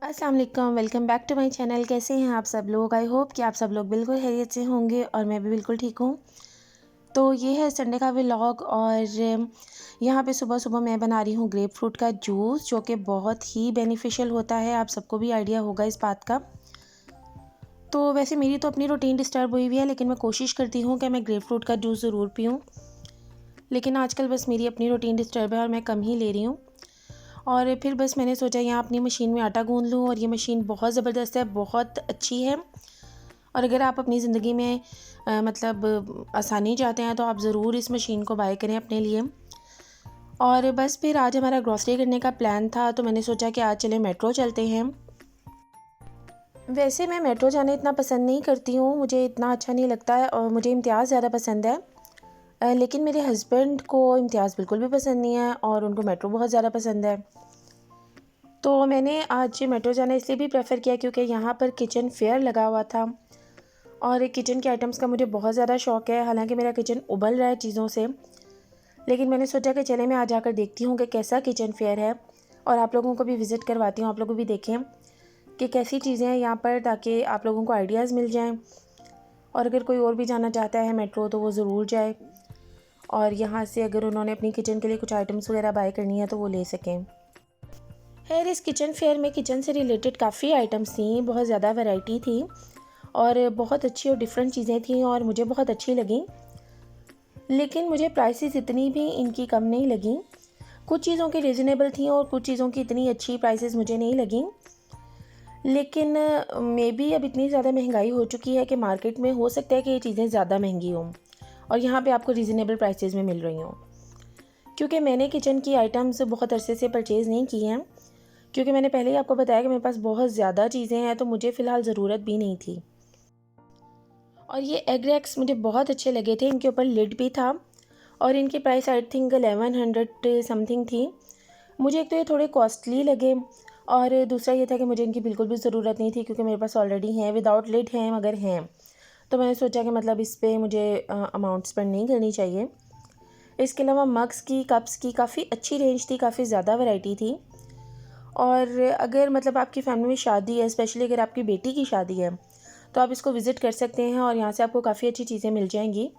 अस्सलाम वालेकुम, welcome back to my channel. कैसे हैं आप सब लोग? आई होप कि आप सब लोग बिल्कुल खैरियत से होंगे और मैं भी बिल्कुल ठीक हूँ। तो ये है संडे का व्लॉग और यहाँ पे सुबह सुबह मैं बना रही हूँ ग्रेप फ्रूट का जूस, जो कि बहुत ही बेनिफिशियल होता है। आप सबको भी आइडिया होगा इस बात का। तो वैसे मेरी तो अपनी रूटीन डिस्टर्ब हुई हुई है, लेकिन मैं कोशिश करती हूँ कि मैं ग्रेप फ्रूट का जूस ज़रूर पीऊँ। लेकिन आजकल बस मेरी अपनी रूटीन डिस्टर्ब है और मैं कम ही ले रही हूँ। और फिर बस मैंने सोचा यहाँ अपनी मशीन में आटा गूंद लूँ, और ये मशीन बहुत ज़बरदस्त है, बहुत अच्छी है। और अगर आप अपनी ज़िंदगी में मतलब आसानी चाहते हैं तो आप ज़रूर इस मशीन को बाय करें अपने लिए। और बस फिर आज हमारा ग्रॉसरी करने का प्लान था, तो मैंने सोचा कि आज चले मेट्रो चलते हैं। वैसे मैं मेट्रो जाना इतना पसंद नहीं करती हूँ, मुझे इतना अच्छा नहीं लगता है और मुझे इम्तियाज़ ज़्यादा पसंद है। लेकिन मेरे हस्बैंड को इम्तियाज़ बिल्कुल भी पसंद नहीं है और उनको मेट्रो बहुत ज़्यादा पसंद है। तो मैंने आज मेट्रो जाना इसलिए भी प्रेफर किया क्योंकि यहाँ पर किचन फेयर लगा हुआ था और किचन के आइटम्स का मुझे बहुत ज़्यादा शौक़ है। हालांकि मेरा किचन उबल रहा है चीज़ों से, लेकिन मैंने सोचा कि चले मैं आज जाकर देखती हूँ कि कैसा किचन फेयर है और आप लोगों को भी विज़िट करवाती हूँ, आप लोग भी देखें कि कैसी चीज़ें हैं यहाँ पर, ताकि आप लोगों को आइडियाज़ मिल जाएँ। और अगर कोई और भी जाना चाहता है मेट्रो तो वो ज़रूर जाए, और यहाँ से अगर उन्होंने अपनी किचन के लिए कुछ आइटम्स वगैरह बाय करनी है तो वो ले सकें। खैर, इस किचन फेयर में किचन से रिलेटेड काफ़ी आइटम्स थी, बहुत ज़्यादा वैरायटी थी और बहुत अच्छी और डिफरेंट चीज़ें थी और मुझे बहुत अच्छी लगी। लेकिन मुझे प्राइसेस इतनी भी इनकी कम नहीं लगी। कुछ चीज़ों की रीज़नेबल थी और कुछ चीज़ों की इतनी अच्छी प्राइसेस मुझे नहीं लगी। लेकिन मे बी अब इतनी ज़्यादा महंगाई हो चुकी है कि मार्केट में हो सकता है कि ये चीज़ें ज़्यादा महंगी हों और यहाँ पे आपको रीज़नेबल प्राइसेस में मिल रही हों। क्योंकि मैंने किचन की आइटम्स बहुत अरसे से परचेज़ नहीं की हैं, क्योंकि मैंने पहले ही आपको बताया कि मेरे पास बहुत ज़्यादा चीज़ें हैं, तो मुझे फ़िलहाल ज़रूरत भी नहीं थी। और ये एग रैक्स मुझे बहुत अच्छे लगे थे, इनके ऊपर लिड भी था और इनकी प्राइस आई थिंक 1100 समथिंग थी। मुझे एक तो ये थोड़े कॉस्टली लगे और दूसरा ये था कि मुझे इनकी बिल्कुल भी ज़रूरत नहीं थी, क्योंकि मेरे पास ऑलरेडी हैं, विदाउट लिड हैं मगर हैं। तो मैंने सोचा कि मतलब इस पर मुझे अमाउंट स्पेंड नहीं करनी चाहिए। इसके अलावा मग्स की, कप्स की काफ़ी अच्छी रेंज थी, काफ़ी ज़्यादा वैरायटी थी। और अगर मतलब आपकी फैमिली में शादी है, स्पेशली अगर आपकी बेटी की शादी है, तो आप इसको विज़िट कर सकते हैं और यहाँ से आपको काफ़ी अच्छी चीज़ें मिल जाएंगी।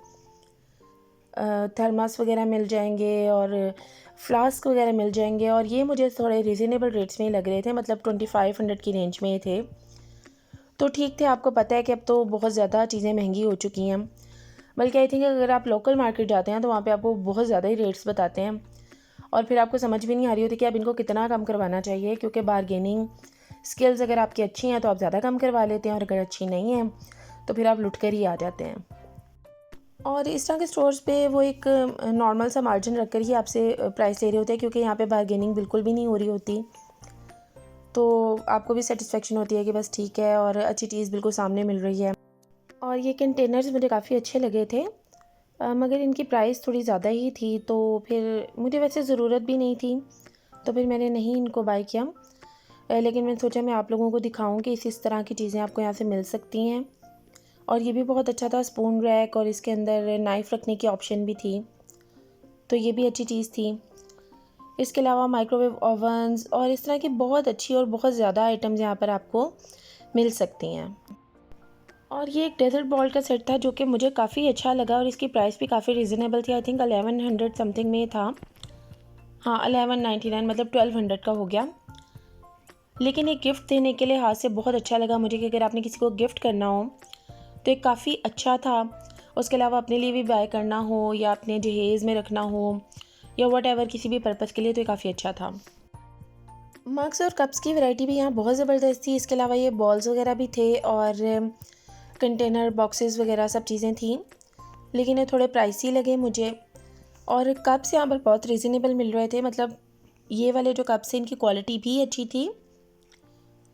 थर्मास वगैरह मिल जाएंगे और फ्लास्क वगैरह मिल जाएंगे, और ये मुझे थोड़े रीज़नेबल रेट्स में ही लग रहे थे, मतलब 2500 की रेंज में थे। तो ठीक थे। आपको पता है कि अब तो बहुत ज़्यादा चीज़ें महंगी हो चुकी हैं, बल्कि आई थिंक अगर आप लोकल मार्केट जाते हैं तो वहाँ पे आपको बहुत ज़्यादा ही रेट्स बताते हैं और फिर आपको समझ भी नहीं आ रही होती कि आप इनको कितना कम करवाना चाहिए, क्योंकि बारगेनिंग स्किल्स अगर आपकी अच्छी हैं तो आप ज़्यादा कम करवा लेते हैं और अगर अच्छी नहीं हैं तो फिर आप लुट कर ही आ जाते हैं। और इस तरह के स्टोर्स पे वो एक नॉर्मल सा मार्जिन रख कर ही आपसे प्राइस ले रहे होते हैं, क्योंकि यहाँ पे बारगेनिंग बिल्कुल भी नहीं हो रही होती। तो आपको भी सेटिस्फेक्शन होती है कि बस ठीक है और अच्छी चीज़ बिल्कुल सामने मिल रही है। और ये कंटेनर्स मुझे काफ़ी अच्छे लगे थे, मगर इनकी प्राइस थोड़ी ज़्यादा ही थी, तो फिर मुझे वैसे ज़रूरत भी नहीं थी, तो फिर मैंने नहीं इनको बाय किया। लेकिन मैंने सोचा मैं आप लोगों को दिखाऊं कि इस तरह की चीज़ें आपको यहाँ से मिल सकती हैं। और ये भी बहुत अच्छा था, स्पून रैक, और इसके अंदर नाइफ़ रखने की ऑप्शन भी थी, तो ये भी अच्छी चीज़ थी। इसके अलावा माइक्रोवेव ओवन्स और इस तरह की बहुत अच्छी और बहुत ज़्यादा आइटम्स यहाँ पर आपको मिल सकती हैं। और ये एक डेजर्ट बॉल का सेट था जो कि मुझे काफ़ी अच्छा लगा और इसकी प्राइस भी काफ़ी रीज़नेबल थी। आई थिंक 1100 समथिंग में था। हाँ, 1199, मतलब 1200 का हो गया। लेकिन ये गिफ्ट देने के लिए हाथ से बहुत अच्छा लगा मुझे, कि अगर आपने किसी को गिफ्ट करना हो तो ये काफ़ी अच्छा था। उसके अलावा अपने लिए भी बाय करना हो या अपने जहेज़ में रखना हो या वट किसी भी पर्पज़ के लिए, तो ये काफ़ी अच्छा था। मग्स और कप्स की वैरायटी भी यहाँ बहुत ज़बरदस्त थी। इसके अलावा ये बॉल्स वगैरह भी थे और कंटेनर बॉक्सेस वगैरह सब चीज़ें थी, लेकिन ये थोड़े प्राइसी लगे मुझे। और कप्स यहाँ पर बहुत रीज़नेबल मिल रहे थे, मतलब ये वाले जो कप्स हैं इनकी क्वालिटी भी अच्छी थी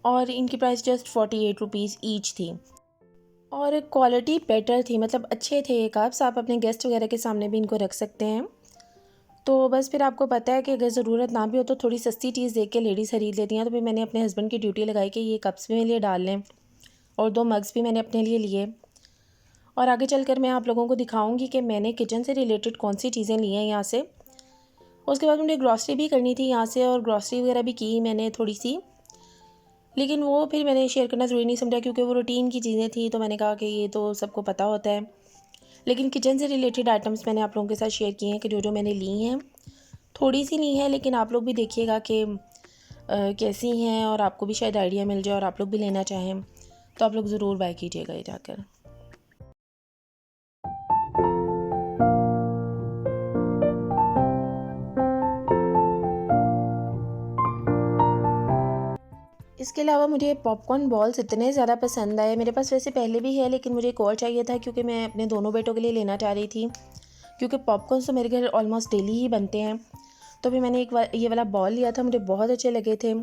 और इनकी प्राइस जस्ट 48 रुपीज़ ईच थी और क्वालिटी बेटर थी, मतलब अच्छे थे ये कप्स। आप अपने गेस्ट वगैरह के सामने भी इनको रख सकते हैं। तो बस फिर आपको पता है कि अगर ज़रूरत ना भी हो तो थोड़ी सस्ती चीज़ देख के लेडीज़ खरीद लेती हैं, तो फिर मैंने अपने हस्बैंड की ड्यूटी लगाई कि ये कप्स भी मेरे लिए डाल लें और 2 मग्स भी मैंने अपने लिए लिए। और आगे चलकर मैं आप लोगों को दिखाऊंगी कि मैंने किचन से रिलेटेड कौन सी चीज़ें ली हैं यहाँ से। उसके बाद मुझे ग्रॉसरी भी करनी थी यहाँ से, और ग्रॉसरी वगैरह भी की मैंने थोड़ी सी। लेकिन वो फिर मैंने शेयर करना ज़रूरी नहीं समझा क्योंकि वो रूटीन की चीज़ें थी, तो मैंने कहा कि ये तो सबको पता होता है। लेकिन किचन से रिलेटेड आइटम्स मैंने आप लोगों के साथ शेयर किए हैं कि जो मैंने ली हैं। थोड़ी सी ली है, लेकिन आप लोग भी देखिएगा कि कैसी हैं, और आपको भी शायद आइडिया मिल जाए और आप लोग भी लेना चाहें तो आप लोग ज़रूर बाय कीजिएगा ये जाकर। इसके अलावा मुझे पॉपकॉर्न बॉल्स इतने ज़्यादा पसंद आए। मेरे पास वैसे पहले भी है, लेकिन मुझे एक और चाहिए था क्योंकि मैं अपने दोनों बेटों के लिए लेना चाह रही थी, क्योंकि पॉपकॉर्न तो मेरे घर ऑलमोस्ट डेली ही बनते हैं। तो भी मैंने ये वाला बॉल लिया था, मुझे बहुत अच्छे लगे थे।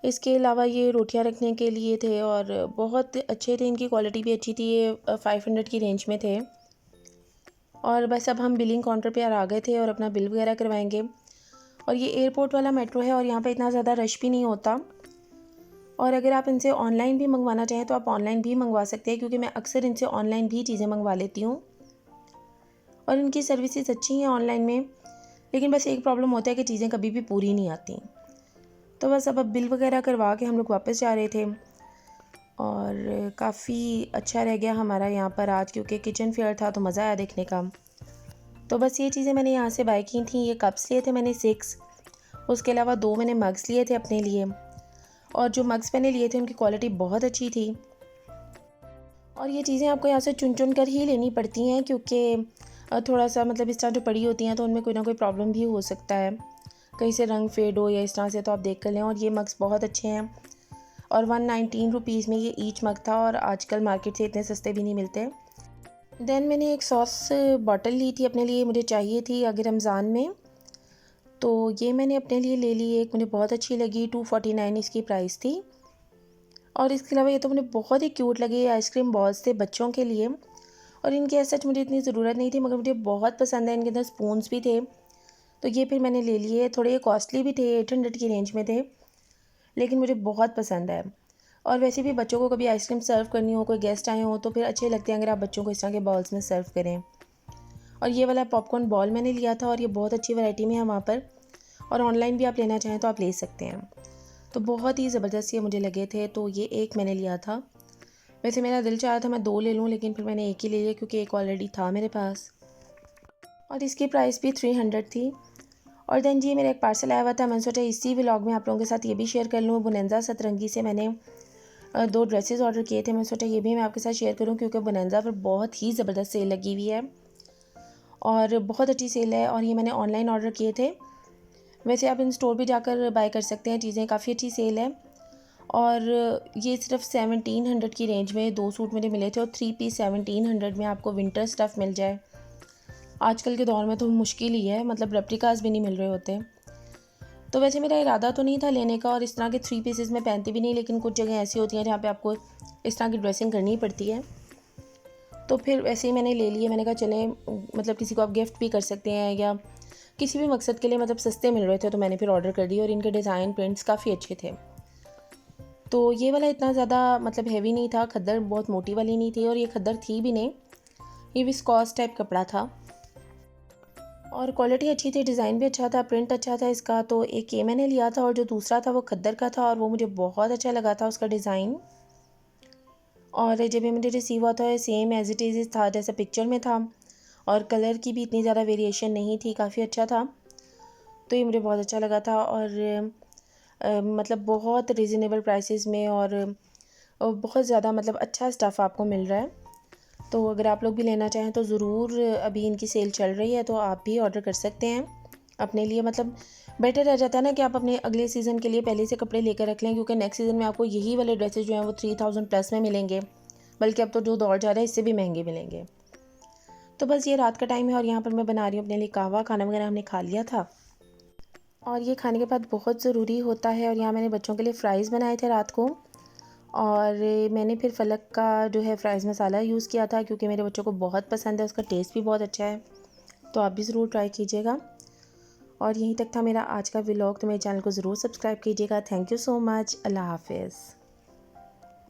इसके अलावा ये रोटियां रखने के लिए थे और बहुत अच्छे थे, इनकी क्वालिटी भी अच्छी थी। ये 500 की रेंज में थे। और बस अब हम बिलिंग काउंटर पे आ गए थे और अपना बिल वगैरह करवाएंगे। और ये एयरपोर्ट वाला मेट्रो है और यहाँ पे इतना ज़्यादा रश भी नहीं होता। और अगर आप इनसे ऑनलाइन भी मंगवाना चाहें तो आप ऑनलाइन भी मंगवा सकते हैं, क्योंकि मैं अक्सर इनसे ऑनलाइन भी चीज़ें मंगवा लेती हूँ और इनकी सर्विसेज अच्छी हैं ऑनलाइन में। लेकिन बस एक प्रॉब्लम होता है कि चीज़ें कभी भी पूरी नहीं आती। तो बस अब बिल वगैरह करवा के हम लोग वापस जा रहे थे और काफ़ी अच्छा रह गया हमारा यहाँ पर आज, क्योंकि किचन फेयर था तो मज़ा आया देखने का। तो बस ये चीज़ें मैंने यहाँ से बाय की थी। ये कप्स लिए थे मैंने 6, उसके अलावा 2 मैंने मग्स लिए थे अपने लिए, और जो मग्स मैंने लिए थे उनकी क्वालिटी बहुत अच्छी थी। और ये चीज़ें आपको यहाँ से चुन चुन कर ही लेनी पड़ती हैं, क्योंकि थोड़ा सा मतलब इस तरह जो पड़ी होती हैं तो उनमें कोई ना कोई प्रॉब्लम भी हो सकता है, कहीं से रंग फेड हो या इस तरह से, तो आप देख कर लें। और ये मग्स बहुत अच्छे हैं और 119 रुपीज़ में ये ईच मग था, और आजकल मार्केट से इतने सस्ते भी नहीं मिलते। देन मैंने एक सॉस बॉटल ली थी अपने लिए, मुझे चाहिए थी अगर रमज़ान में, तो ये मैंने अपने लिए ले ली। एक मुझे बहुत अच्छी लगी, 249 इसकी प्राइस थी। और इसके अलावा ये तो मुझे बहुत ही क्यूट लगे, ये आइसक्रीम बॉल्स थे बच्चों के लिए, और इनके ऐसा मुझे इतनी ज़रूरत नहीं थी, मगर मुझे बहुत पसंद है। इनके अंदर स्पून्स भी थे, तो ये फिर मैंने ले लिए। थोड़े ये कॉस्टली भी थे, 800 की रेंज में थे, लेकिन मुझे बहुत पसंद है। और वैसे भी बच्चों को कभी आइसक्रीम सर्व करनी हो, कोई गेस्ट आए हो, तो फिर अच्छे लगते हैं अगर आप बच्चों को इस तरह के बॉल्स में सर्व करें। और ये वाला पॉपकॉर्न बॉल मैंने लिया था, और ये बहुत अच्छी वैरायटी में है वहाँ पर, और ऑनलाइन भी आप लेना चाहें तो आप ले सकते हैं। तो बहुत ही ज़बरदस्त ये मुझे लगे थे, तो ये एक मैंने लिया था। वैसे मेरा दिल चाह रहा था मैं 2 ले लूँ, लेकिन फिर मैंने एक ही ले लिया क्योंकि एक ऑलरेडी था मेरे पास, और इसकी प्राइस भी 300 थी। और देन जी मेरा एक पार्सल आया हुआ था, मैंने सोचा इसी व्लॉग में आप लोगों के साथ ये भी शेयर कर लूँ। बोनांजा सतरंगी से मैंने 2 ड्रेसेस ऑर्डर किए थे। मैंने सोचा ये भी मैं आपके साथ शेयर करूँ, क्योंकि बोनांजा पर बहुत ही ज़बरदस्त सेल लगी हुई है और बहुत अच्छी सेल है। और ये मैंने ऑनलाइन ऑर्डर किए थे। वैसे आप इन स्टोर भी जाकर बाय कर सकते हैं चीज़ें, काफ़ी अच्छी सेल है। और ये सिर्फ 1700 की रेंज में 2 सूट मुझे मिले थे, और 3 पीस 1700 में आपको विंटर स्टफ़ मिल जाए आजकल के दौर में तो मुश्किल ही है, मतलब रेप्लिकास भी नहीं मिल रहे होते। तो वैसे मेरा इरादा तो नहीं था लेने का, और इस तरह के 3 पीसेस मैं पहनती भी नहीं, लेकिन कुछ जगह ऐसी होती हैं जहाँ पे आपको इस तरह की ड्रेसिंग करनी पड़ती है, तो फिर वैसे ही मैंने ले लिए। मैंने कहा चलें, मतलब किसी को आप गिफ्ट भी कर सकते हैं या किसी भी मकसद के लिए, मतलब सस्ते मिल रहे थे तो मैंने फिर ऑर्डर कर दिए, और इनके डिज़ाइन प्रिंट्स काफ़ी अच्छे थे। तो ये वाला इतना ज़्यादा मतलब हैवी नहीं था, खद्दर बहुत मोटी वाली नहीं थी, और ये खद्दर थी भी नहीं, ये विस्कॉस टाइप कपड़ा था, और क्वालिटी अच्छी थी, डिज़ाइन भी अच्छा था, प्रिंट अच्छा था इसका। तो एक ये मैंने लिया था, और जो दूसरा था वो खद्दर का था, और वो मुझे बहुत अच्छा लगा था उसका डिज़ाइन। और जब ये मुझे रिसीव हुआ था सेम एज़ इट इज़ था जैसा पिक्चर में था, और कलर की भी इतनी ज़्यादा वेरिएशन नहीं थी, काफ़ी अच्छा था। तो ये मुझे बहुत अच्छा लगा था, और मतलब बहुत रीज़नेबल प्राइसेस में, और बहुत ज़्यादा मतलब अच्छा स्टफ़ आपको मिल रहा है। तो अगर आप लोग भी लेना चाहें तो ज़रूर, अभी इनकी सेल चल रही है तो आप भी ऑर्डर कर सकते हैं अपने लिए। मतलब बेटर रह जाता है ना कि आप अपने अगले सीज़न के लिए पहले से कपड़े लेकर रख लें, क्योंकि नेक्स्ट सीज़न में आपको यही वाले ड्रेसेस जो हैं वो 3000 प्लस में मिलेंगे, बल्कि अब तो जो दौर जा रहा है इससे भी महंगे मिलेंगे। तो बस ये रात का टाइम है और यहाँ पर मैं बना रही हूँ अपने लिए कहवा। खाना वगैरह हमने खा लिया था, और ये खाने के बाद बहुत ज़रूरी होता है। और यहाँ मैंने बच्चों के लिए फ़्राइज़ बनाए थे रात को, और मैंने फिर फलक का जो है फ़्राइज़ मसाला यूज़ किया था, क्योंकि मेरे बच्चों को बहुत पसंद है, उसका टेस्ट भी बहुत अच्छा है। तो आप भी ज़रूर ट्राई कीजिएगा। और यहीं तक था मेरा आज का व्लॉग, तो मेरे चैनल को ज़रूर सब्सक्राइब कीजिएगा। Thank you so much. अल्लाह हाफ़िज़।